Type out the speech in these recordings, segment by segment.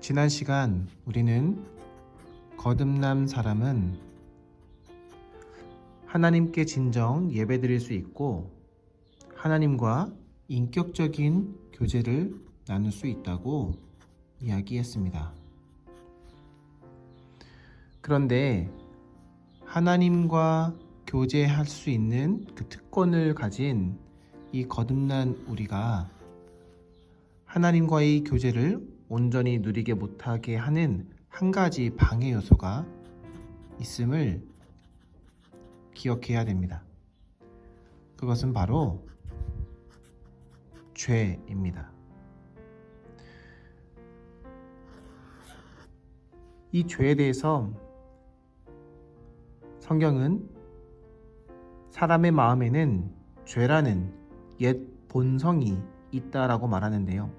지난 시간 우리는 거듭난 사람은 하나님께 진정 예배드릴 수 있고 하나님과 인격적인 교제를 나눌 수 있다고 이야기했습니다. 그런데 하나님과 교제할 수 있는 그 특권을 가진 이 거듭난 우리가 하나님과의 교제를 온전히 누리게 못하게 하는 한 가지 방해 요소가 있음을 기억해야 됩니다. 그것은 바로 죄입니다. 이 죄에 대해서 성경은 사람의 마음에는 죄라는 옛 본성이 있다라고 말하는데요.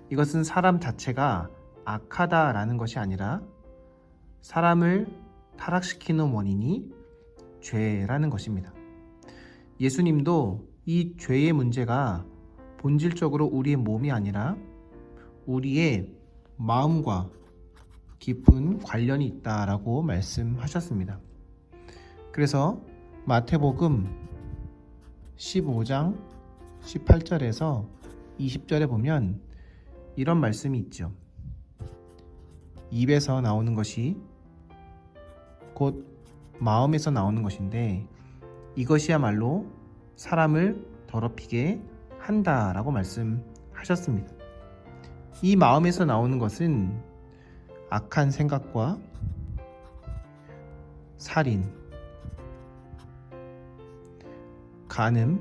이것은 사람 자체가 악하다라는 것이 아니라 사람을 타락시키는 원인이 죄라는 것입니다. 예수님도 이 죄의 문제가 본질적으로 우리의 몸이 아니라 우리의 마음과 깊은 관련이 있다라고 말씀하셨습니다. 그래서 마태복음 15장 18절에서 20절에 보면 이런 말씀이 있죠. 입에서 나오는 것이 곧 마음에서 나오는 것인데 이것이야말로 사람을 더럽히게 한다라고 말씀하셨습니다. 이 마음에서 나오는 것은 악한 생각과 살인, 간음,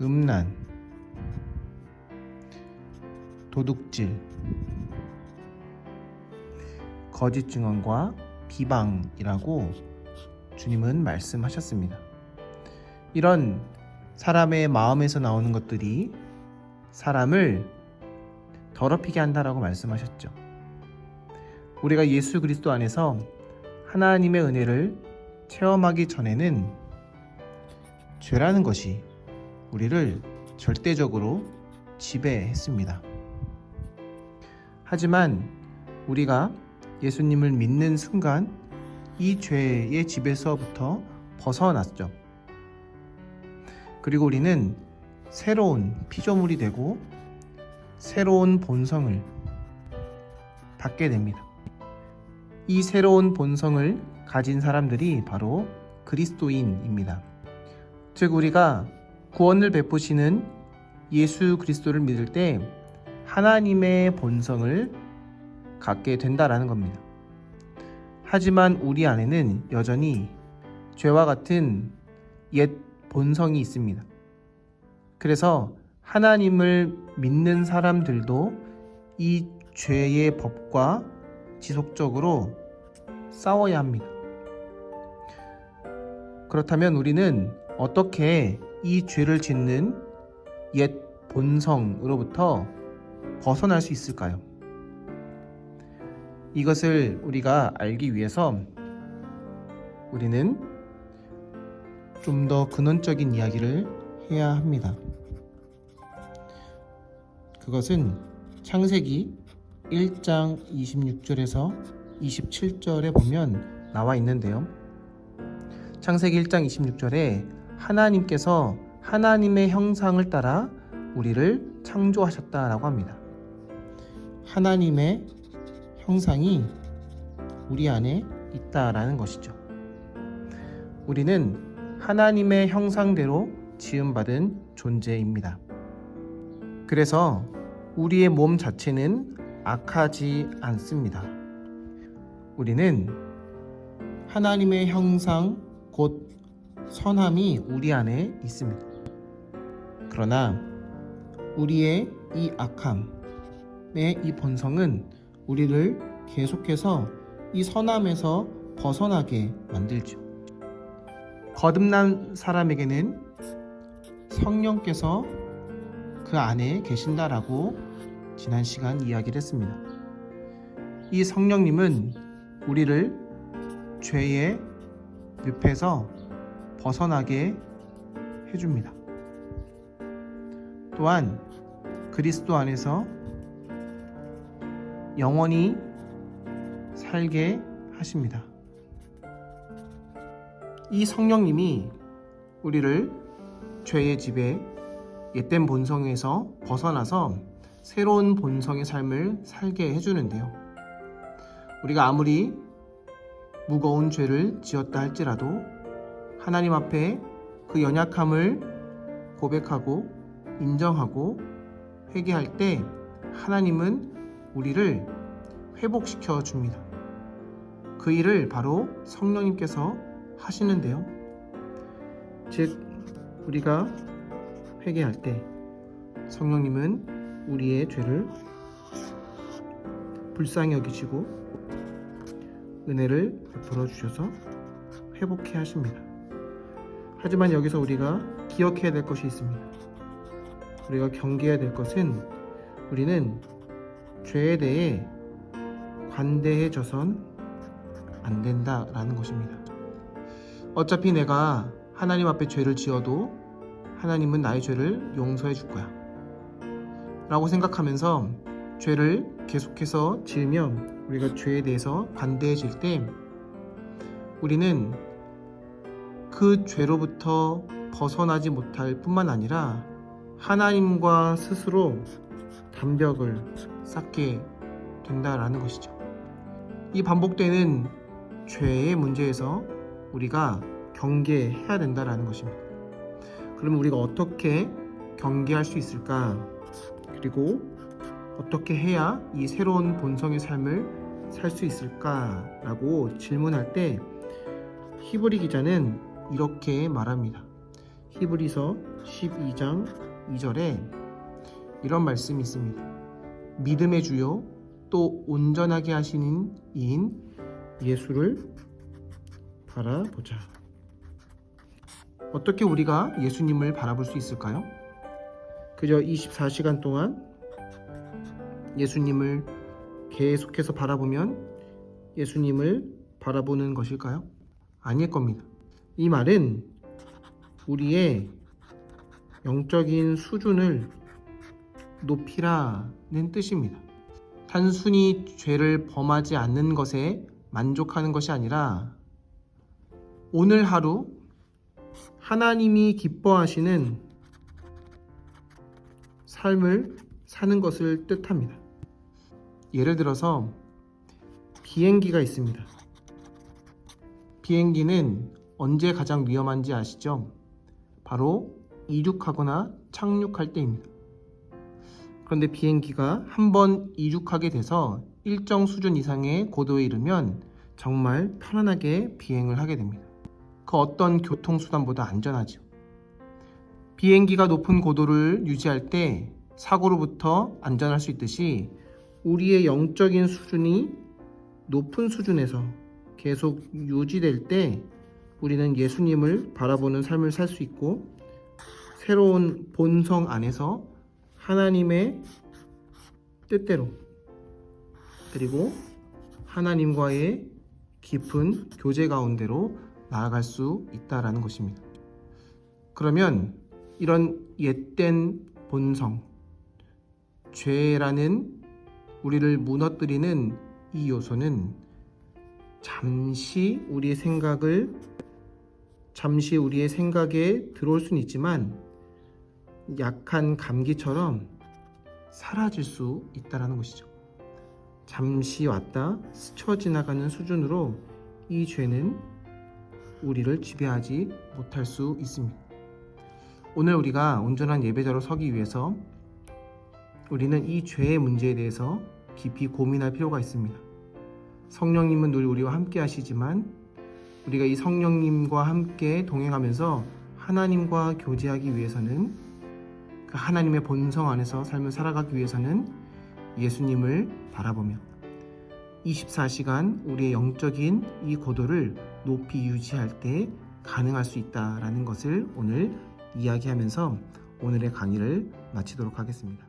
음란, 도둑질, 거짓 증언과 비방이라고 주님은 말씀하셨습니다. 이런 사람의 마음에서 나오는 것들이 사람을 더럽히게 한다라고 말씀하셨죠. 우리가 예수 그리스도 안에서 하나님의 은혜를 체험하기 전에는 죄라는 것이 우리를 절대적으로 지배했습니다. 하지만 우리가 예수님을 믿는 순간 이 죄의 지배서부터 벗어났죠. 그리고 우리는 새로운 피조물이 되고 새로운 본성을 받게 됩니다. 이 새로운 본성을 가진 사람들이 바로 그리스도인입니다. 즉 우리가 구원을 베푸시는 예수 그리스도를 믿을 때 하나님의 본성을 갖게 된다라는 겁니다. 하지만 우리 안에는 여전히 죄와 같은 옛 본성이 있습니다. 그래서 하나님을 믿는 사람들도 이 죄의 법과 지속적으로 싸워야 합니다. 그렇다면 우리는 어떻게 이 죄를 짓는 옛 본성으로부터 벗어날 수 있을까요? 이것을 우리가 알기 위해서 우리는 좀 더 근원적인 이야기를 해야 합니다. 그것은 창세기 1장 26절에서 27절에 보면 나와 있는데요. 창세기 1장 26절에 하나님께서 하나님의 형상을 따라 우리를 창조하셨다라고 합니다. 하나님의 형상이 우리 안에 있다라는 것이죠. 우리는 하나님의 형상대로 지음받은 존재입니다. 그래서 우리의 몸 자체는 악하지 않습니다. 우리는 하나님의 형상 곧 선함이 우리 안에 있습니다. 그러나 우리의 이 악함의 이 본성은 우리를 계속해서 이 선함에서 벗어나게 만들죠. 거듭난 사람에게는 성령께서 그 안에 계신다라고 지난 시간 이야기를 했습니다. 이 성령님은 우리를 죄의 늪에서 벗어나게 해줍니다. 또한 그리스도 안에서 영원히 살게 하십니다. 이 성령님이 우리를 죄의 지배, 옛된 본성에서 벗어나서 새로운 본성의 삶을 살게 해주는데요. 우리가 아무리 무거운 죄를 지었다 할지라도 하나님 앞에 그 연약함을 고백하고 인정하고 회개할 때 하나님은 우리를 회복시켜 줍니다. 그 일을 바로 성령님께서 하시는데요. 즉 우리가 회개할 때 성령님은 우리의 죄를 불쌍히 여기시고 은혜를 베풀어 주셔서 회복해 하십니다. 하지만 여기서 우리가 기억해야 될 것이 있습니다. 우리가 경계해야 될 것은 우리는 죄에 대해 관대해져선 안 된다라는 것입니다. 어차피 내가 하나님 앞에 죄를 지어도 하나님은 나의 죄를 용서해 줄 거야 라고 생각하면서 죄를 계속해서 지으면 우리가 죄에 대해서 관대해질 때 우리는 그 죄로부터 벗어나지 못할 뿐만 아니라 하나님과 스스로 단벽을 쌓게 된다라는 것이죠. 이 반복되는 죄의 문제에서 우리가 경계해야 된다라는 것입니다. 그러면 우리가 어떻게 경계할 수 있을까? 그리고 어떻게 해야 이 새로운 본성의 삶을 살 수 있을까라고 질문할 때 히브리 기자는 이렇게 말합니다. 히브리서 12장 2절에 이런 말씀이 있습니다. 믿음의 주요 또 온전하게 하시는 이인 예수를 바라보자. 어떻게 우리가 예수님을 바라볼 수 있을까요? 그저 24시간 동안 예수님을 계속해서 바라보면 예수님을 바라보는 것일까요? 아닐 겁니다. 이 말은 우리의 영적인 수준을 높이라는 뜻입니다. 단순히 죄를 범하지 않는 것에 만족하는 것이 아니라 오늘 하루 하나님이 기뻐하시는 삶을 사는 것을 뜻합니다. 예를 들어서 비행기가 있습니다. 비행기는 언제 가장 위험한지 아시죠? 바로 이륙하거나 착륙할 때입니다. 그런데 비행기가 한번 이륙하게 돼서 일정 수준 이상의 고도에 이르면 정말 편안하게 비행을 하게 됩니다. 그 어떤 교통수단보다 안전하죠. 비행기가 높은 고도를 유지할 때 사고로부터 안전할 수 있듯이 우리의 영적인 수준이 높은 수준에서 계속 유지될 때 우리는 예수님을 바라보는 삶을 살 수 있고 새로운 본성 안에서 하나님의 뜻대로 그리고 하나님과의 깊은 교제 가운데로 나아갈 수 있다라는 것입니다. 그러면 이런 옛된 본성, 죄라는 우리를 무너뜨리는 이 요소는 잠시 우리의 생각에 들어올 수는 있지만 약한 감기처럼 사라질 수 있다는 것이죠. 잠시 왔다 스쳐 지나가는 수준으로 이 죄는 우리를 지배하지 못할 수 있습니다. 오늘 우리가 온전한 예배자로 서기 위해서 우리는 이 죄의 문제에 대해서 깊이 고민할 필요가 있습니다. 성령님은 늘 우리와 함께 하시지만 우리가 이 성령님과 함께 동행하면서 하나님과 교제하기 위해서는 그 하나님의 본성 안에서 삶을 살아가기 위해서는 예수님을 바라보며 24시간 우리의 영적인 이 고도를 높이 유지할 때 가능할 수 있다라는 것을 오늘 이야기하면서 오늘의 강의를 마치도록 하겠습니다.